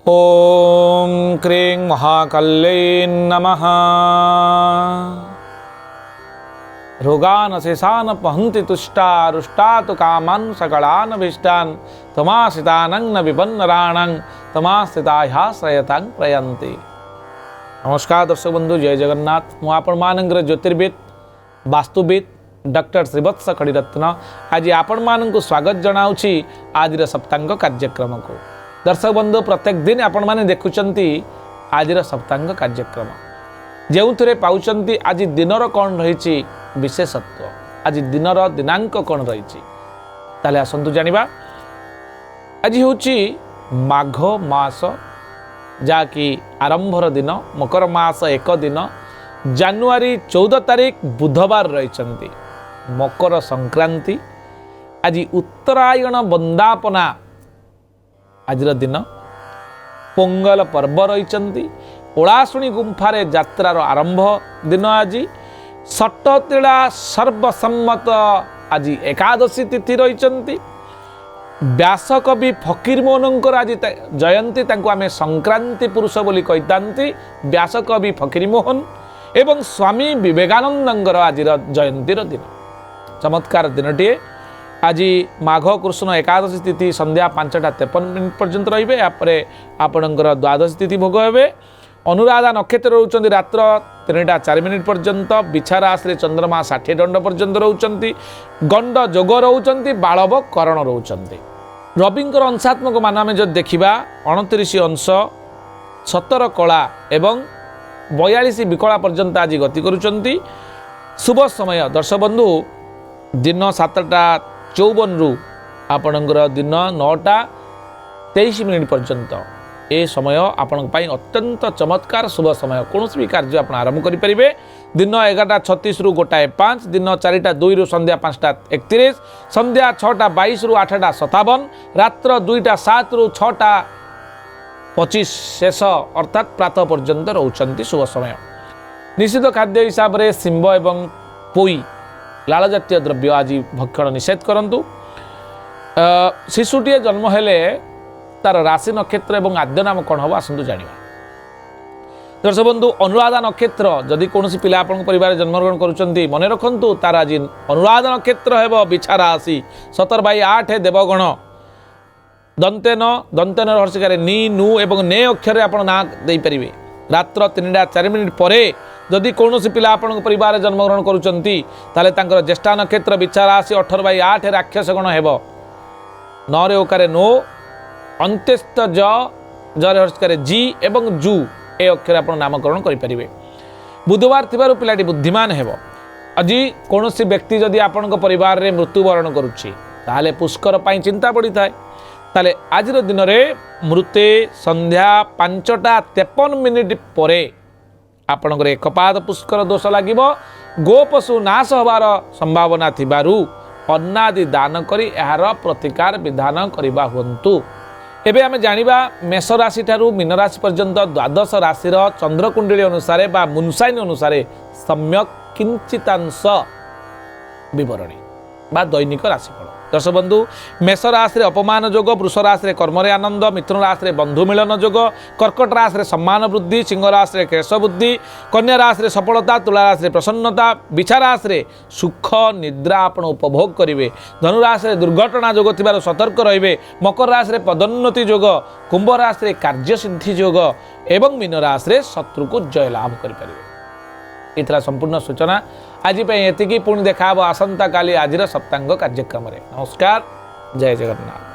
ओम क्रीं महाकाल्यै नमः। रोगान शेषान पहन्ति तुष्टा रुष्टा तो कामान सकलान भीष्टान तमासितानं न विपन्नराणां तमास्थिताह्याश्रयतां प्रयन्ति। नमस्कार दर्शक बंधु, जय जगन्नाथ। मु आपण मानंकर ज्योतिर्विद वास्तुविद डॉक्टर श्रीवत्स खड़ीरत्न आज आपण मानंकु स्वागत जनाउछि आज सप्तांग कार्यक्रम को। दर्शक बंधु, प्रत्येक दिन आपण माने देखुचंती आज सप्तांग कार्यक्रम जो थे पाउचंती आज दिनर कौन रही विशेषत्व, आज दिनर दिनांक कौन रही ताले आसंतु जानिबा। आज होची माघ मास जाकि आरंभर दिन, मकर मास एक दिन, जानुआरी 14 तारीख बुधवार रही मकर संक्रांति। आज उत्तरायण बंदापना आज दिन, पोंगल पर्व रही, ओलाशुणी गुंफारे यात्रार आरंभ दिन। आज सटतिला सर्वसम्मत आज एकादशी तिथि रही। व्यासकवि फकीरमोहनंकर आज जयंती, तांको आमे संक्रांति पुरुष बोली कहितांती। व्यासकवि फकीरमोहन एवं स्वामी विवेकानंदंकर आज जयंतीर दिन, चमत्कार दिनटीए। आज माघ कृष्ण एकादशी तिथि संध्या 5:53 पर्यंत रहिबे। यापर आपणकर द्वादशी तिथि भोग हेबे। अनुराधा नक्षत्र रहउचंती रात्र 3:04 पर्यंत। बिछा राशि चंद्रमा 60 दंड पर्यंत रहउचंती। गंड जोग रहउचंती, बाळव करण रहउचंती। रविंकर अंशात्मक मान आमे जब देखिबा 29 अंश 17 कला एवं 42 विकला पर्यंत आज गति करुचंती। शुभ समय दर्शक बंधु दिन 7:54 रु आपणकर दिन 9:23 पर्यंत। ए समय आपण अत्यंत चमत्कार शुभ समय। कौन भी कार्य आप आरंभ करें। दिन 11:36 रु 1:05, दिन 4:02 रु संध्या 5:31, संध्या 6:22 रु 8:57, रात्र 2:07 रु 6:25 शेष अर्थात प्रातः पर्यंत रोचंती शुभ समय। निश्चित खाद्य हिसाब से शिंब एवं पोई लाल जातीय द्रव्य आज भक्षण निषेध करंतु। शिशुटीए जन्म हेले तार राशि नक्षत्र एवं आद्य नाम कौन हम आसतु जाना। दर्शक बंधु, अनुराधा नक्षत्र जदि कौन पिला आपण परिवार जन्मग्रहण करुँच मन रखु तार आज अनुराधा नक्षत्र हेब बिछा राशि 17/8 देवगण दंतेन दंतेन हर्षिकार नी नु एवं ने अक्षर आप ना देपारे। रात्र 3:04 पर जदि कौन पिला आपण परिवार जन्मग्रहण करुँच ज्येष्ठा नक्षत्र बिछा राशि 18/8 राक्षस गण हेब। नरे ओकारे नो, अंत्यस्थ जरे हर्षकार जी एवं जू ए अक्षर आप नामकरण करें। बुधवार थिबारु पिलाटी बुद्धिमान हेब। आज कौन व्यक्ति जदि आपण परिवार में मृत्युवरण करुच्ची ताले पुष्कर पाई चिंता पड़ी थाए। ताले आज दिन में मृते संध्या 5:53 पर आपणकर एकपाद पुष्कर दोष लगे। गोपशु नाश होबार संभावना थिबारु अन्नादि दान करी यार प्रतिकार विधान करवा हुंतु। एबे आमे जानिबा मेष राशि ठारू मीन राशि पर्यंत द्वादश राशि चंद्रकुंडली अनुसार बा मुनसाइन अनुसार सम्यक किंचितांश विवरणी बा दैनिक राशिफल। दर्शक बंधु, मेष राशि अपमान योग, वृष राशि कर्मरे आनंद, मिथुन राशि बंधु मिलन योग, कर्कट राशि सम्मान वृद्धि, सिंह राशि केश बुद्धि, कन्या राशि सफलता, तुला राशि प्रसन्नता, बिछा राशि सुख निद्रा आपण उपभोग करेंगे, धनु राशि दुर्घटना योग थिबार सतर्क रहिबे, मकर राशि पदोन्नति योग, कुंभ राशि कार्यसिद्धि योग एवं मीन राशि शत्रु को जय लाभ करें। इतना संपूर्ण सूचना आज एतिकी। पुणी देखा आसंता काली आज सप्तांग कार्यक्रम। नमस्कार, जय जगन्नाथ।